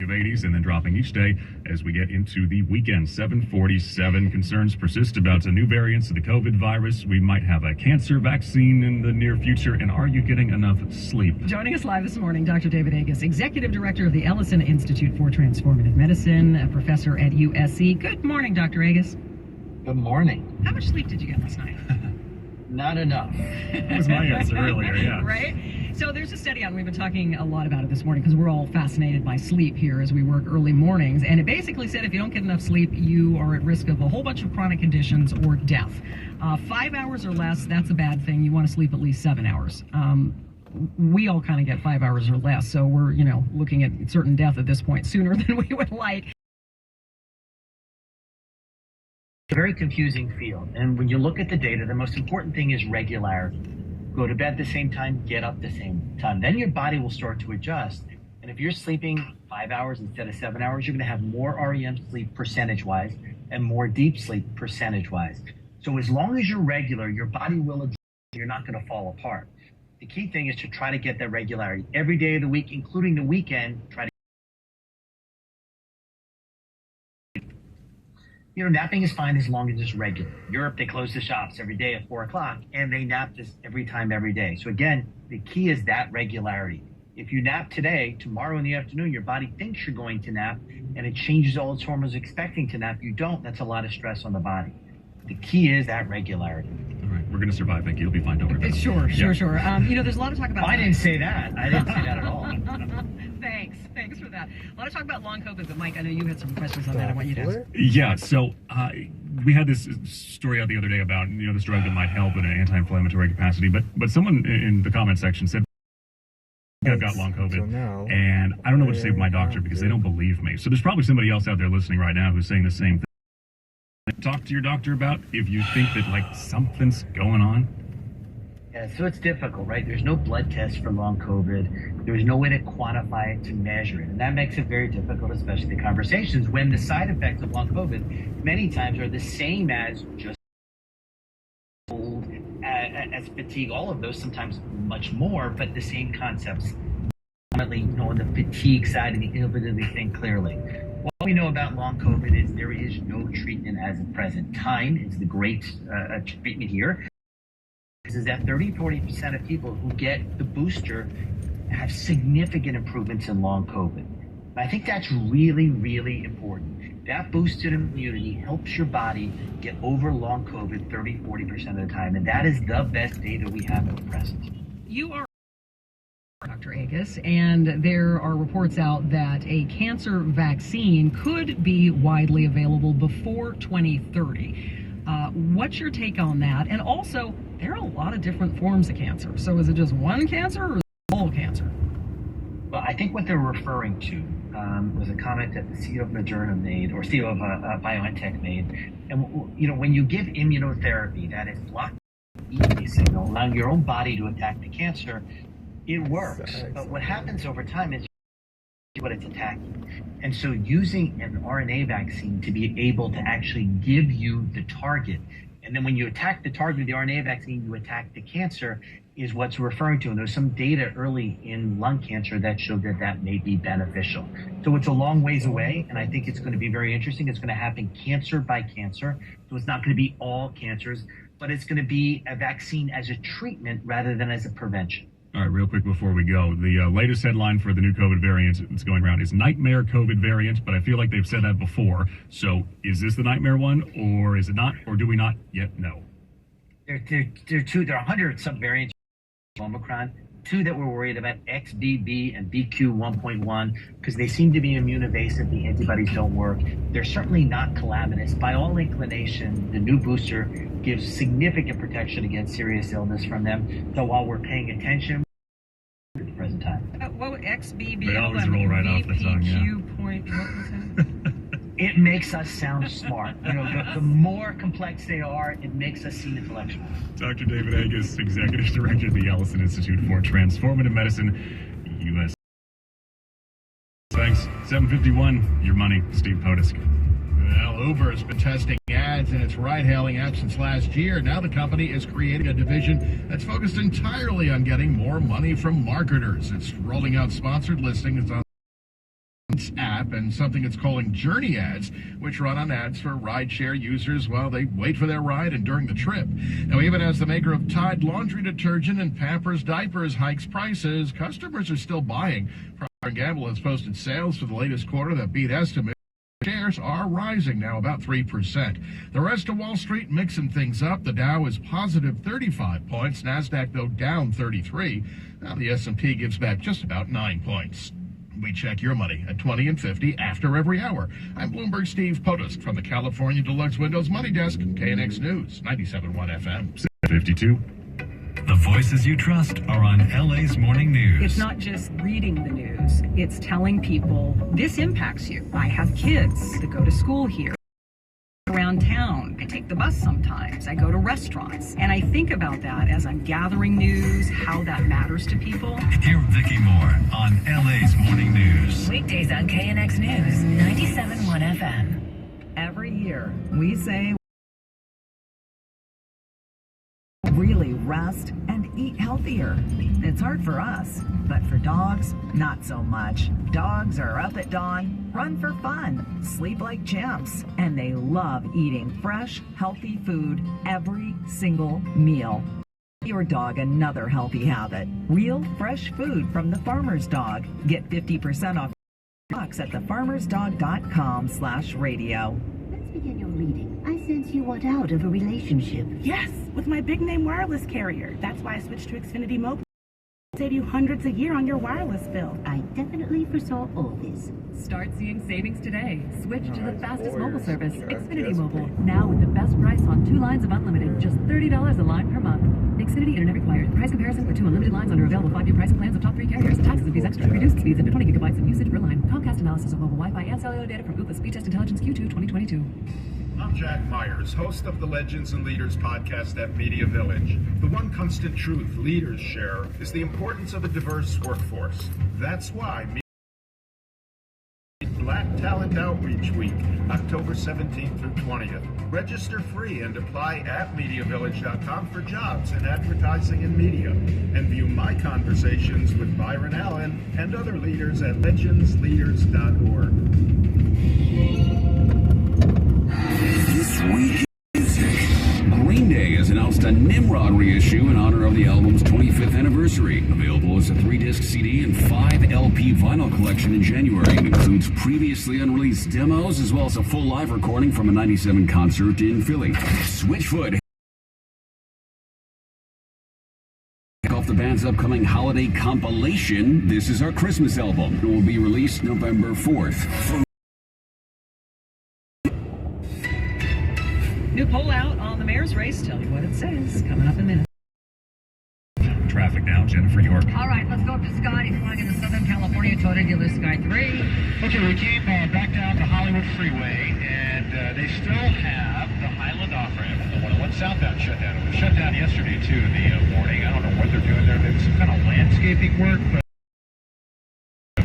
of 80s and then dropping each day as we get into the weekend. 747 concerns persist about the new variants of the COVID virus. We might have a cancer vaccine in the near future. And are you getting enough sleep? Joining us live this morning, Dr. David Agus, Executive Director of the Ellison Institute for Transformative Medicine, a professor at USC. Good morning, Dr. Agus. Good morning. How much sleep did you get last night? Not enough. That was my answer earlier, yeah. Right? So there's a study out, and we've been talking a lot about it this morning because we're all fascinated by sleep here as we work early mornings. And it basically said if you don't get enough sleep, you are at risk of a whole bunch of chronic conditions or death. 5 hours or less, that's a bad thing. You want to sleep at least 7 hours. We all kind of get 5 hours or less, so we're, looking at certain death at this point sooner than we would like. It's a very confusing field. And when you look at the data, the most important thing is regularity. Go to bed at the same time, get up the same time. Then your body will start to adjust. And if you're sleeping 5 hours instead of 7 hours, you're going to have more REM sleep percentage-wise and more deep sleep percentage-wise. So as long as you're regular, your body will adjust. You're not going to fall apart. The key thing is to try to get that regularity every day of the week, including the weekend. Napping is fine as long as it's regular. Europe, they close the shops every day at 4 o'clock, and they nap this every time, every day. So again, the key is that regularity. If you nap today, tomorrow in the afternoon, your body thinks you're going to nap, and it changes all its hormones expecting to nap. You don't. That's a lot of stress on the body. The key is that regularity. All right, we're going to survive. Thank you. You'll be fine. Don't worry about it. Sure. There's a lot of talk about... I didn't say that. I didn't say that at all. Thanks for that. A lot of talk about long COVID, but Mike, I know you had some questions on that. I want you to ask. Yeah, so we had this story out the other day about, this drug that might help in an anti-inflammatory capacity, but someone in the comment section said, I've got long COVID, and I don't know what to say to my doctor because they don't believe me. So there's probably somebody else out there listening right now who's saying the same thing. Talk to your doctor about if you think that, something's going on. Yeah, so it's difficult, right? There's no blood test for long COVID. There's no way to quantify it, to measure it. And that makes it very difficult, especially the conversations, when the side effects of long COVID many times are the same as just cold, as fatigue, all of those, sometimes much more, but the same concepts. Ultimately, on the fatigue side and the inability to think clearly. What we know about long COVID is there is no treatment as of present. Time is the great treatment here. Is that 30-40% of people who get the booster have significant improvements in long COVID. I think that's really, really important. That boosted immunity helps your body get over long COVID 30-40% of the time, and that is the best data we have at the present. You are Dr. Agus, and there are reports out that a cancer vaccine could be widely available before 2030. What's your take on that? And also, there are a lot of different forms of cancer. So is it just one cancer or is it all cancer? Well, I think what they're referring to was a comment that the CEO of Moderna made, or CEO of BioNTech made. And, when you give immunotherapy, that is blocking the ET signal, allowing your own body to attack the cancer, it works. But what happens over time is what it's attacking. And so using an RNA vaccine to be able to actually give you the target, and then when you attack the target of the RNA vaccine, you attack the cancer, is what's referring to. And there's some data early in lung cancer that showed that that may be beneficial. So it's a long ways away, and I think it's going to be very interesting. It's going to happen cancer by cancer. So it's not going to be all cancers, but it's going to be a vaccine as a treatment rather than as a prevention. All right, real quick before we go, the latest headline for the new COVID variant that's going around is nightmare COVID variant, but I feel like they've said that before. So is this the nightmare one, or is it not, or do we not yet know? There are 100 subvariants of Omicron, two that we're worried about, XBB and BQ1.1, because they seem to be immune evasive. The antibodies don't work. They're certainly not calamitous. By all inclination, the new booster gives significant protection against serious illness from them. So while we're paying attention at the present time. What XBB? They always roll right off the tongue, yeah. What was that? It makes us sound smart. The more complex they are, it makes us seem intellectual. Dr. David Agus, Executive Director of the Ellison Institute for Transformative Medicine, U.S. Thanks. 7:51, your money, Steve Potisk. Well, Uber has been testing ads in its ride-hailing app since last year. Now the company is creating a division that's focused entirely on getting more money from marketers. It's rolling out sponsored listings on app and something it's calling Journey ads, which run on ads for rideshare users while they wait for their ride and during the trip. Now, even as the maker of Tide laundry detergent and Pampers diapers hikes prices, customers are still buying. Procter & Gamble has posted sales for the latest quarter that beat estimates. Shares are rising now about 3%. The rest of Wall Street mixing things up. The Dow is positive 35 points. NASDAQ, though, down 33. Now the S&P gives back just about 9 points. We check your money at 20 and 50 after every hour. I'm Bloomberg Steve Potusk from the California Deluxe Windows Money Desk, KNX News, 97.1 FM. 52. The voices you trust are on LA's Morning News. It's not just reading the news. It's telling people this impacts you. I have kids that go to school here. Around town, I take the bus sometimes. I go to restaurants. And I think about that as I'm gathering news, how that matters to people. Hear Vicki Moore on LA's Morning News. Weekdays on KNX News, 97.1 FM. Every year, we say really rest and eat healthier. It's hard for us, but for dogs, not so much. Dogs are up at dawn, run for fun, sleep like champs, and they love eating fresh, healthy food every single meal. Your dog another healthy habit. Real, fresh food from the Farmer's Dog. Get 50% off box at thefarmersdog.com/radio. Let's begin your reading. I sense you want out of a relationship. Yes, with my big name wireless carrier. That's why I switched to Xfinity Mobile. Save you hundreds a year on your wireless bill. I definitely foresaw all this. Start seeing savings today. Switch to the fastest mobile service, Xfinity Mobile. Now with the best price on 2 lines of unlimited, just $30 a line per month. Xfinity Internet required. Price comparison for 2 unlimited lines under available 5-year pricing plans of top 3 carriers. Taxes and fees extra. Reduced speeds up to 20 gigabytes of usage per line. Comcast analysis of mobile Wi-Fi and cellular data from Ookla Speed Test Intelligence Q2 2022. I'm Jack Myers, host of the Legends and Leaders podcast at Media Village. The one constant truth leaders share is the importance of a diverse workforce. That's why Black Talent Outreach Week, October 17th through 20th. Register free and apply at MediaVillage.com for jobs in advertising and media. And view my conversations with Byron Allen and other leaders at legendsleaders.org. This week in music, Green Day has announced a Nimrod reissue in honor of the album's 25th anniversary. Available as a 3-disc CD and 5 LP vinyl collection in January. It includes previously unreleased demos as well as a full live recording from a '97 concert in Philly. Switchfoot off the band's upcoming holiday compilation. This is our Christmas album. It will be released November 4th. New poll out on the mayor's race. Tell you what it says. Coming up in a minute. Traffic now, Jennifer York. All right, let's go up to Scott. He's flying into Southern California Toyota dealer Sky 3. Okay, we came back down the Hollywood Freeway, and they still have the Highland off-ramp, the 101 southbound shut down. It was shut down yesterday, too, in the morning. I don't know what they're doing there. Maybe some kind of landscaping work, but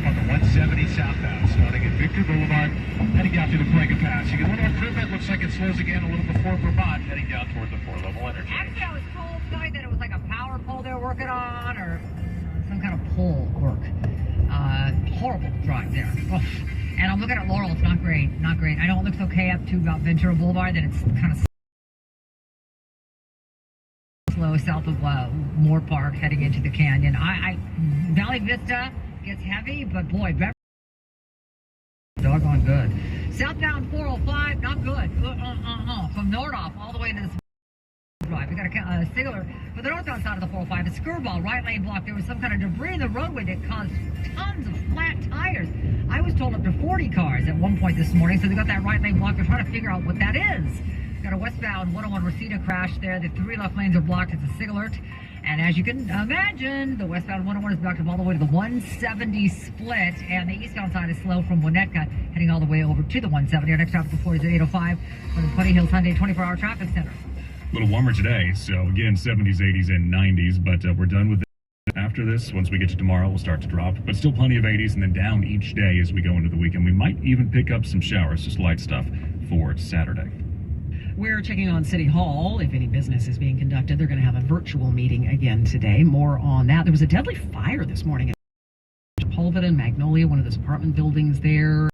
on the 170 southbound, starting at Victor Boulevard, heading down through the Cuenca Pass. You get a little improvement. Looks like it slows again a little before Vermont, heading down toward the 4-level energy. Actually, I was told, Sky, that it was like a power pole they were working on, or some kind of pole work. Horrible drive there. Oh. And I'm looking at Laurel. It's not great. Not great. I know it looks okay up to about Ventura Boulevard, then it's kind of slow south of Moore Park, heading into the canyon. Valley Vista gets heavy, but boy, doggone good. Southbound 405, not good. From Nordoff all the way to this drive. We got a Sigler for the northbound side of the 405. A screwball, right lane block. There was some kind of debris in the roadway that caused tons of flat tires. I was told up to 40 cars at one point this morning, so they got that right lane block. They're trying to figure out what that is. Got a westbound 101 Reseda crash there. The 3 left lanes are blocked. It's a sig alert. And as you can imagine, the westbound 101 is blocked up all the way to the 170 split, and the eastbound side is slow from Winnetka, heading all the way over to the 170. Our next stop before is at 805 from the Putty Hill Sunday 24-hour traffic center. A little warmer today, so again, 70s, 80s, and 90s, but we're done with it. After this, once we get to tomorrow, we'll start to drop, but still plenty of 80s, and then down each day as we go into the weekend. We might even pick up some showers, just light stuff, for Saturday. We're checking on City Hall. If any business is being conducted, they're going to have a virtual meeting again today. More on that. There was a deadly fire this morning at Sullivan and Magnolia, one of those apartment buildings there.